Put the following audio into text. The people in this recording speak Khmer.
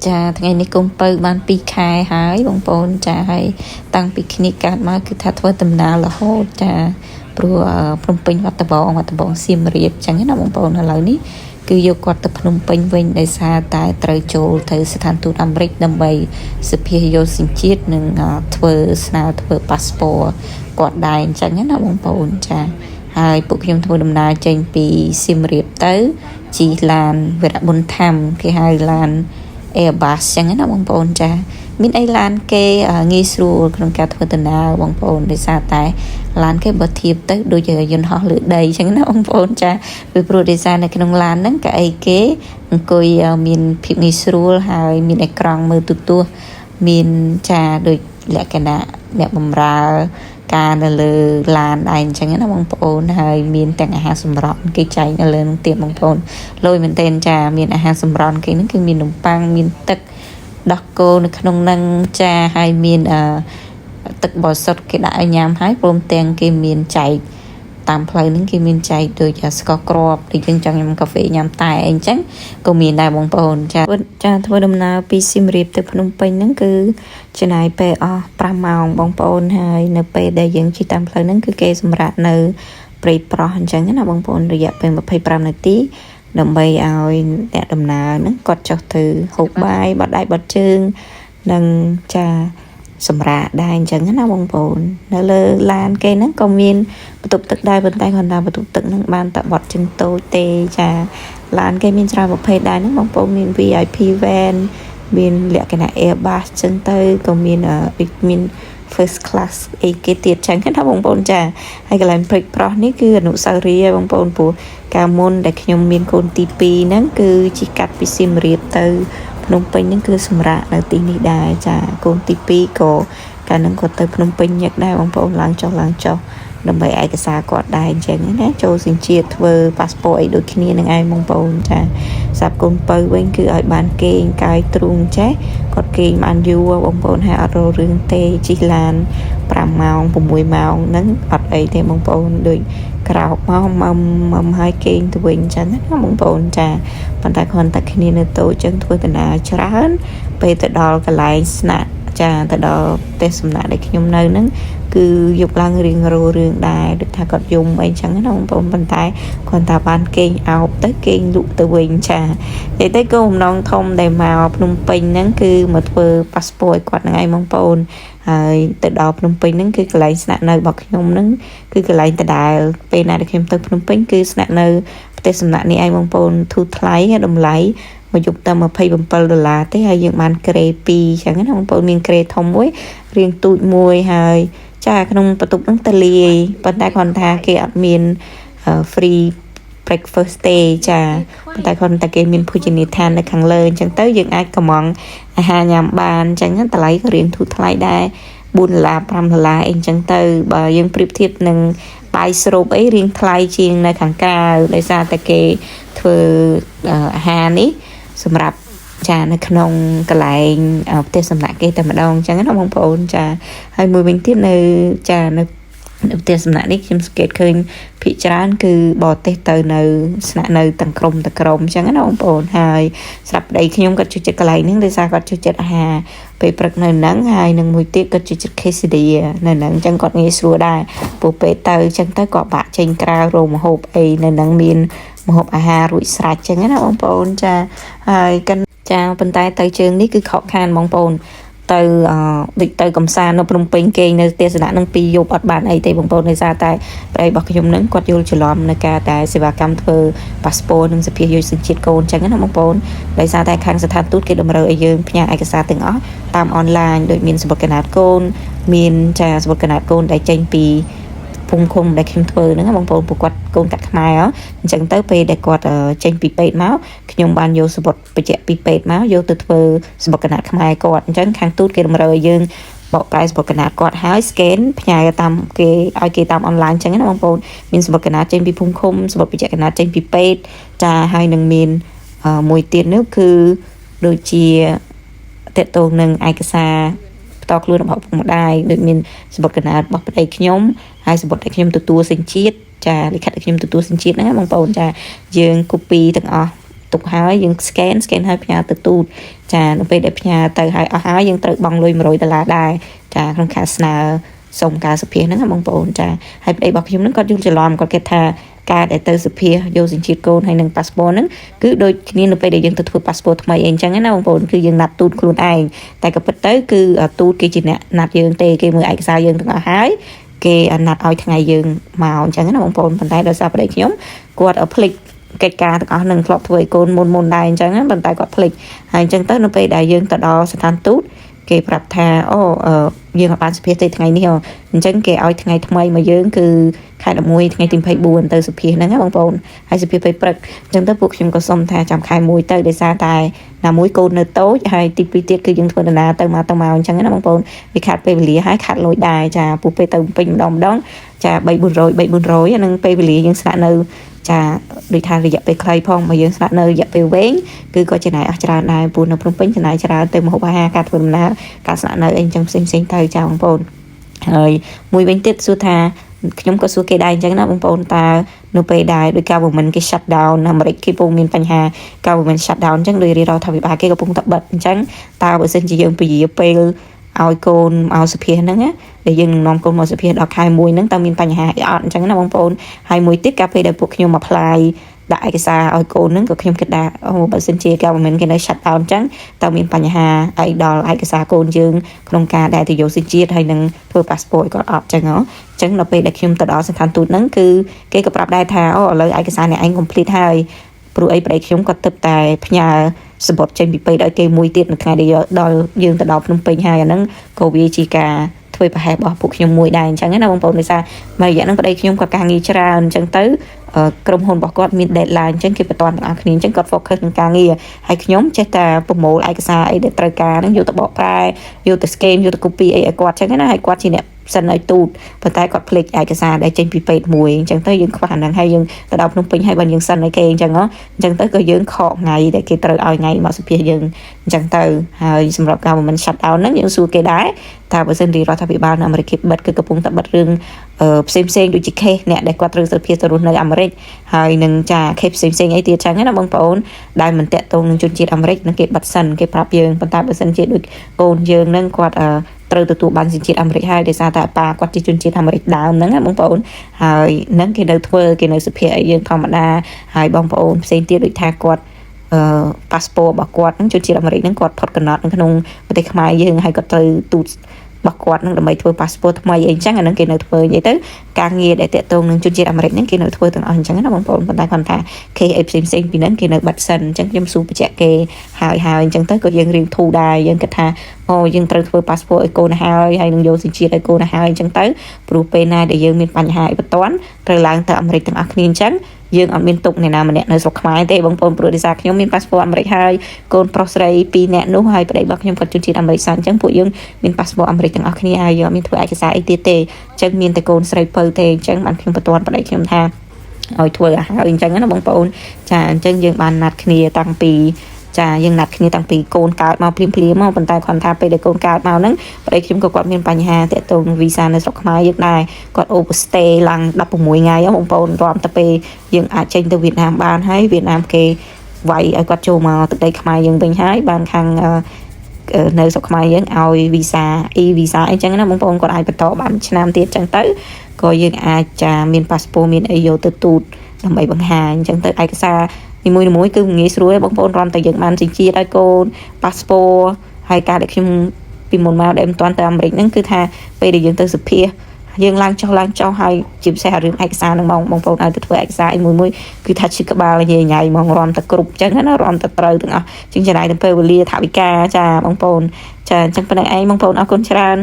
ចាថ្ងៃនេះកុំបើបាន2ខែហើយបងប្អូនចាហើយតាំងពីគ្នាកើតមកគឺថាធ្វើដំណើររហូតចាព្រោះភ្នំពេញវត្តត្បូងសៀមរាបចឹងណាបងប្អូនឥឡូវនេះគឺយកគាត់ទៅភ្នំពេញវិញដោយសារតែត្រូវចូលទៅស្ថានទូតអាមេរិកដើម្បីសភាយកសញ្ជាតិនិងធ្វើស្នើធ្វើប៉ាសពតគាត់ដែរអញ្ចឹងណាបងប្អូនចាហើយពួកខ្ញុំធ្វើដំណើរចេញពីសៀមរាបទៅជិះឡានវីរៈប៊ុនធម្មគេហៅឡានAirbus ចឹងណាបងប្អូនចាមានអីឡានគេងាយស្រួលក្នុងការធ្វើដំណើរបងប្អូនដោយសារតែឡានគេបើធៀបទៅដូចជាយន្តហោះលើដីចឹងណាបងប្អូនចាពីព្រោះដោយសារនៅក្នុងឡានហ្នឹងកៅអីគេអង្គុយមានភាពងាយស្រួលហើយមានអេក្រង់មើលទូរទស្សន៍មានចាដូចលក្ខណៈអ្នកបម្រើការនៅលើឡានដែរអញ្ចឹងណាបងប្អូនហើយមានទាំងអាហារសម្រន់គេចែកនៅលើនឹងទៀតបងប្អូនលយមែនទែនចាមានអាហារសម្រន់គេហ្នឹងគឺមាននំប៉័ងមានទឹកដោះគោនៅក្នុងហ្នឹងចាហើយមានទឹកបរិសុទ្ធគេដាក់ឲ្យញ៉ាំហើយព្រមទាំងគេមានចែកតាមផ្លូវហ្នឹងគេមានចែកដូចស្ករគ្រាប់ដូចយើងចង់ញ៉ាំកាហ្វេញ៉ាំតែអីចឹងក៏មានដែរបងប្អូនចាធ្វើដំណើរពីសៀមរាបទៅភ្នំពេញហ្នឹងគឺចំណាយពេលអស់5ម៉ោងបងប្អូនហើយនៅពេលដែលយើងជិះតាមផ្លូវហ្នឹងគឺគេសម្រាប់នៅព្រៃប្រោះអញ្ចឹងណាបងប្អូនរយៈពេល25នាទីដើម្បីឲ្យអ្នកដំណើរហ្នឹងគាត់ចុះទៅហូបបាយបត់ដៃបត់ជើងនិងចាសម្រាប់ដែរអញ្ចឹងណាបងប្អូននៅលើឡានគេហ្នឹងក៏មានបន្ទប់ទឹកដែរប៉ុន្តែគាត់ថាបន្ទប់ទឹកហ្នឹងបានតែបត់ជើងតូចទេចាឡានគេមានច្រើនប្រភេទដែរហ្នឹងបងប្អូនមាន VIP van មានលក្ខណៈ Airbus ចឹងទៅក៏មាន first class អីគេទៀតចឹងណាបងប្អូនចាហើយកន្លែងព្រៃប្រោះនេះគឺអនុស្សាវរីយ៍បងប្អូនព្រោះកាលមុនដែលខ្ញុំមានកូនទី2ហ្នឹងគឺជិះកាត់ពីសៀមរាបទៅភ្នំពេញហ្នឹងគឺសម្រាប់នៅទីនេះដែរចាកូនទី2ក៏កាលហ្នឹងក៏ទៅភ្នំពេញញឹកដែរបងប្អូនឡើងចុះដើម្បីឯកសារគាត់ដែរអញ្ចឹងណាចូលសញ្ជាតិធ្វើប៉ាសពតអីដូចគ្នានឹងឯងបងប្អូនចាសម្រាប់កូនបើវិញគឺឲ្យបានគេងកាយទ្រូងចេះគាត់គេងបានយូរបងប្អូនហើយអត់រលរឿងទេជិះឡាន5ម៉ោង6ម៉ោងហ្នឹងអត់អីទេបងប្អូនដូចក្រោកមកមកហើយគេងទៅវិញអញ្ចឹងណាបងប្អូនចាប៉ុន្តែគ្រាន់តែគ្នានៅតូចអញ្ចឹងធ្វើដំណើរច្រើនពេលទៅដល់កន្លែងស្នាក់ចាទៅដល់ផ្ទះសំណាក់ដែលខ្ញុំនៅហ្នឹងគឺយកឡើងរៀងរឿងដែរដូចថាគាត់យំអីចឹងណាបងប្អូនប៉ុន្តែគាត់ថាបានគេងអោបទៅគេងលក់ទៅវិញចានិយាយទៅគោលបំណងធំដែលមកភ្នំពេញហ្នឹងគឺមកធ្វើប៉ាសពតឲ្យគាត់ហ្នឹងឯងបងប្អូនហើយទៅដល់ភ្នំពេញហ្នឹងគឺកន្លែងស្នាក់នៅរបស់ខ្ញុំហ្នឹងគឺកន្លែងដដែលពេលណាដែលខ្ញុំទៅភ្នំពេញគឺស្នាក់នៅផ្ទះសំណាក់នេះឯងបងប្អូនធូរថ្លៃតម្លៃមកយកតែ$27ទេហើយយើងបានក្រេ2ចឹងណាបងប្អូនមានក្រេធំមួយរៀងទូចមួយហើយចាក្នុងបន្ទប់ហ្នឹងតលាយប៉ុន្តែគាត់ថាគេអត់មាន free breakfast ទេចាប៉ុន្តែគាត់តែគេមានភោជនីយដ្ឋាននៅខាងលើអញ្ចឹងទៅយើងអាចកំងអាហារញ៉ាំបានអញ្ចឹងតម្លៃក៏រៀងធូរថ្លៃដែរ$4 $5អីអញ្ចឹងទៅបើយើងប្រៀបធៀបនឹងបាយស្រូបអីរៀងថ្លៃជាងនៅខាងក្រៅដោយសារតែគេធ្វើអាហារនេះសម្រាប់ចានៅក្នុងកន្លែងផ្ទះសំណាក់គេតែម្ដងអញ្ចឹងណាបងប្អូនចាហើយមួយវិញទៀតនៅចានៅផ្ទះសំណាក់នេះខ្ញុំសង្កេតឃើញភាគច្រើនគឺបរទេសទៅនៅស្នាក់នៅទាំងក្រុមអញ្ចឹងណាបងប្អូនហើយស្រាប់ប្តីខ្ញុំគាត់ចូលចិត្តកន្លែងហ្នឹងដោយសារគាត់ចូលចិត្តអាហារពេលព្រឹកនៅហ្នឹងហើយនឹងមួយទៀតគាត់ចូលចិត្ត quesadilla នៅហ្នឹងអញ្ចឹងគាត់ងាយស្រួលដែរព្រោះពេលទៅអញ្ចឹងទៅគាត់បាក់ចេញក្រៅរោមហូបអីនៅហ្នឹងមានម្ហូបអាហាររួចស្រេចអញ្ចឹងណាបងប្អូនចាហើយចាប៉ុន្តែទៅជើងនេះគឺខកខានបងប្អូនទៅដូចទៅកំសាន្តនៅភ្នំពេញគេនៅផ្ទះសំណាក់នឹង2យប់អត់បានអីទេបងប្អូនដោយសារតែប្តីរបស់ខ្ញុំនឹងគាត់យល់ច្រឡំនៅការតែសេវាកម្មធ្វើប៉ាសពតនិងសភាយកសញ្ជាតិកូនអញ្ចឹងណាបងប្អូនដោយសារតែខាងស្ថានទូតគេតម្រូវឲ្យយើងផ្ញើឯកសារទាំងអស់តាមអនឡាញដូចមានសំបុត្រកណ្ដាលកូនមានចាសំបុត្រកណ្ដាលកូនដែលចេញពីភូមិឃុំដែលខ្ញុំធ្វើហ្នឹងបងប្អូនពួកគាត់កូនកាត់ខ្មែរអញ្ចឹងទៅពេលដែលគាត់ចេញពីពេទ្យមកខ្ញុំបានយកសម្បត្តិបច្ចៈពីពេទ្យមកយកទៅធ្វើសម្បត្តិកណ្ដាលខ្មែរគាត់អញ្ចឹងខាងទូតគេតម្រូវឲ្យយើងបកប្រែសម្បត្តិកណ្ដាលគាត់ហើយ scan ផ្ញើតាមគេឲ្យគេតាមអនឡាញអញ្ចឹងណាបងប្អូនមានសម្បត្តិកណ្ដាលចេញពីភូមិឃុំសម្បត្តិបច្ចៈកណ្ដាលចេញពីពេទ្យចាហើយនឹងមានមួយទៀតនោះគឺដូចជាតកតងនឹងឯកសារផ្ទាល់ខ្លួនរបស់ឪពុកម្ដាយដូចមានសម្បត្តិកណ្ដាលរបស់ប្តីខ្ញុំហើយសម្បត្តិដែលខ្ញុំទទួលសញ្ជាតិចាលិខិតដែលខ្ញុំទទួលសញ្ជាតិណាបងប្អូនចាយើង copy ទាំងអស់ ទុកហើយយើង scan ហើយផ្ញើទៅទូតចានៅពេលដែលផ្ញើទៅហើយអស់ហើយយើងត្រូវបង់លុយ$100ដែរចាក្នុងការស្នើសុំការសុភាហ្នឹងបងប្អូនចាហើយប្តីរបស់ខ្ញុំហ្នឹងគាត់យល់ច្រឡំគាត់គិតថាការដែលទៅសុភាយកសញ្ជាតិកូនហើយនឹង passport ហ្នឹងគឺដូចគ្នានៅពេលដែលយើងទៅធ្វើ passport ថ្មីអីចឹងណាបងប្អូនគឺយើងណាត់ទូតខ្លួនឯងតែក៏ពិតទៅគឺទូតគេជាអ្នកណាត់យើងទេគេមើលឯកសារយើងទាំងអស់ហើយគេណាត់ឲ្យថ្ងៃយើងមកអញ្ចឹងណាបងប្អូនប៉ុន្តែដោយសារប្តីខ្ញុំគាត់ភ្លេចកិច្ចការទាំងអស់នឹងធ្លាប់ធ្វើឲ្យកូនមុនដែរអញ្ចឹងប៉ុន្តែគាត់ភ្លេចហើយអញ្ចឹងទៅនៅពេលដែលយើងទៅដល់ស្ថានទូតគេប្រាប់ថាយើងអត់បានសុភាទេថ្ងៃនេះអញ្ចឹងគេឲ្យថ្ងៃថ្មីមកយើងគឺខែ11ថ្ងៃទី24ទៅសុភាហ្នឹងណាបងប្អូនហើយសុភាពេលព្រឹកអញ្ចឹងទៅពួកខ្ញុំក៏សុំថាចាំខែ1ទៅដោយសារតែណាមួយកូននៅតូចហើយទី2ទៀតគឺយើងធ្វើដំណើរទៅមកអញ្ចឹងណាបងប្អូនវាខាត់ពេលវេលាហើយខាត់លុយដែរចាពួកពេលទៅពេញម្ដងចា300អានឹងពេលវេលាយើងស្នាក់នៅចាដូចថារយៈពេលខ្លីផងមកយើងស្នាក់នៅរយៈពេលវែងគឺក៏ចំណាយអស់ច្រើនដែរពូនៅភ្នំពេញចំណាយច្រើនទៅម្ហូបអាហារការធ្វើដំណើរការស្នាក់នៅអីចឹងផ្សេងទៅចាបងប្អូនហើយមួយវិញទៀតសួរថាខ្ញុំក៏សួរគេដែរអញ្ចឹងណាបងប្អូនតើនៅពេលដែលដោយ government គេ shut down អាមេរិកគេកំពុងមានបញ្ហា government shut down អញ្ចឹងដោយរាជរដ្ឋាភិបាលគេកំពុងតែបិទអញ្ចឹងតើបើសិនជាយើងពជាពេលឲ្យកូនមកសុភាហ្នឹងណាដែលយើងនឹងនាំកូនមកសុភាដល់ខែ1ហ្នឹងតើមានបញ្ហាអីអត់អញ្ចឹងណាបងប្អូនហើយមួយទៀតកាលពេលដែលពួកខ្ញុំ apply ដាក់ឯកសារឲ្យកូនហ្នឹងក៏ខ្ញុំគិតថាបើសិនជា government គេនៅ shut down អញ្ចឹងតើមានបញ្ហាអីដល់ឯកសារកូនយើងក្នុងការដែលទៅយកសញ្ជាតិហើយនឹងធ្វើ passport ក៏អត់អញ្ចឹងដល់ពេលដែលខ្ញុំទៅដល់ស្ថានទូតហ្នឹងគឺគេក៏ប្រាប់ដែរថាឥឡូវឯកសារអ្នកឯង complete ហើយព្រោះអីប្តីខ្ញុំក៏ទឹកតែផ្ញើសម្បត្តិចេញពីពេទ្យឲ្យគេមួយទៀតនៅថ្ងៃដែលដល់យើងទៅដល់ភ្នំពេញហើយអាហ្នឹងក៏វាជាការធ្វើប្រហែលរបស់ពួកខ្ញុំមួយដែរអញ្ចឹងណាបងប្អូនដោយសារមួយរយៈហ្នឹងប្តីខ្ញុំគាត់ការងារច្រើនអញ្ចឹងទៅក្រុមហ៊ុនរបស់គាត់មាន deadline អញ្ចឹងគេបន្តទាំងអស់គ្នាអញ្ចឹងគាត់ focus នឹងការងារហើយខ្ញុំចេះតែប្រមូលឯកសារអីដែលត្រូវការហ្នឹងយកទៅបកប្រែយកទៅ scan យកទៅ copy អីឲ្យគាត់អញ្ចឹងណាហើយគាត់ជាអ្នកសិនឲ្យទូតប៉ុន្តែគាត់ភ្លេចឯកសារដែលចេញពីពេទ្យមួយអញ្ចឹងទៅយើងខ្វះអាហ្នឹងហើយយើងទៅដល់ភ្នំពេញហើយបើយើងសិនឲ្យគេអញ្ចឹងទៅក៏យើងខកថ្ងៃដែលគេត្រូវឲ្យថ្ងៃមកសុភាយើងអញ្ចឹងទៅហើយសម្រាប់ការមិន shut down ហ្នឹងយើងសួរគេដែរថាបើសិនរដ្ឋាភិបាលនៅអាមេរិកគេបិទគឺកំពុងតែបិទរឿងផ្សេងដូចជា case អ្នកដែលគាត់ត្រូវសុភាទៅរស់នៅអាមេរិកហើយនឹងចា case ផ្សេងអីទៀតចឹងណាបងប្អូនដែលមិនតាក់ទងនឹងជនជាតិអាមេរិកនឹងគេបិទសិនគេប្រាប់យើងប៉ុន្តែបើសិនជាដូចកូនយើងនឹងគាត់ត្រូវទទួលបានសញ្ជាតិអាមេរិកហើយដោយសារតែប៉ាគាត់ជាជនជាតិអាមេរិកដើមហ្នឹងណាបងប្អូនហើយនឹងគេនៅធ្វើគេនៅសុភាឲ្យយើងធម្មតាហើយបងប្អូនផ្សេងទៀតដូចថាគាត់passport របស់គាត់ហ្នឹងជនជាតិអាមេរិកហ្នឹងគាត់ផុតកំណត់នៅក្នុងប្រទេសខ្មែរយើងហើយគាត់ត្រូវទូតរបស់គាត់នឹងដើម្បីធ្វើ passport ថ្មីអីអញ្ចឹងអានឹងគេនៅធ្វើនិយាយទៅការងារដែលតាក់ទងនឹងជនជាតិអាមេរិកហ្នឹងគេនៅធ្វើទាំងអស់អញ្ចឹងណាបងប្អូនប៉ុន្តែគាត់ថា KA ផ្សេងពីហ្នឹងគេនៅបាត់សិនអញ្ចឹងខ្ញុំសួរបញ្ជាក់គេហើយអញ្ចឹងទៅក៏យើងរៀងធូរដែរយើងគិតថាយើងត្រូវធ្វើ passport ឲ្យកូនហើយនឹងយកសញ្ជាតិឲ្យកូនហើយអញ្ចឹងទៅព្រោះពេលណាដែលយើងមានបញ្ហាអីបន្ទាន់ត្រូវឡើងទៅអាមេរិកទាំងអស់គ្នាអញ្ចឹងយើងអត់មានទុកអ្នកណាម្នាក់នៅស្រុកខ្មែរទេបងប្អូនព្រោះដោយសារខ្ញុំមាន passport អាមេរិកហើយកូនប្រុសស្រី2នាក់នោះហើយប្តីរបស់ខ្ញុំគាត់ជនជាតិអាមេរិកសិនអញ្ចឹងពួកយើងមាន passport អាមេរិកទាំងអស់គ្នាហើយយើងអត់មានធ្វើឯកសារអីទៀតទេអញ្ចឹងមានតែកូនស្រីពៅទេអញ្ចឹងបានខ្ញុំបន្ទាន់ប្តីខ្ញុំថាឲ្យធ្វើឲ្យហើយអញ្ចឹងណាបងប្អូនចាអញ្ចឹងយើងបានណាត់គ្នាតាំងពីចាយើងណាត់គ្នាតាំងពីកូនកើតមកភ្លាមមកប៉ុន្តែគាត់ថាពេលដែលកូនកើតមកហ្នឹងប្តីខ្ញុំក៏គាត់មានបញ្ហាតាក់ទងនឹងវីសានៅស្រុកខ្មែរយើងដែរគាត់ overstay ឡើង16ថ្ងៃបងប្អូនរាប់ទៅពេលយើងអាចចេញទៅវៀតណាមបានហើយវៀតណាមគេវាយឲ្យគាត់ចូលមកទឹកដីខ្មែរយើងវិញហើយបានខាងនៅស្រុកខ្មែរយើងឲ្យវីសា e-visa អីចឹងណាបងប្អូនគាត់អាចបន្តបានឆ្នាំទៀតចឹងទៅក៏យើងអាចចាមាន passport មានអីយកទៅទូតដើម្បីបង្ហាញអញ្ចឹងទៅឯកសារនីមួយគឺងាយស្រួលបងប្អូនរាំតែយើងបានសញ្ជាតិឲ្យកូន passport ហើយការដែលខ្ញុំពីមុនមកដែលមិនទាន់ទៅអាមេរិកហ្នឹងគឺថាពេលដែលយើងទៅសុភាយើងឡើងចុះហើយជាពិសេសរឿងឯកសារហ្នឹងបងប្អូនឲ្យទៅធ្វើឯកសារមួយគឺថាឈឺក្បាលញ៉ៃហ្មងរាំតែគ្រប់អញ្ចឹងណារាំតែត្រូវទាំងអស់ជាងចំណាយទៅពេលវេលាថវិកាចាបងប្អូនចាអញ្ចឹងប៉ុណ្្នឹងឯងបងប្អូនអរគុណច្រើន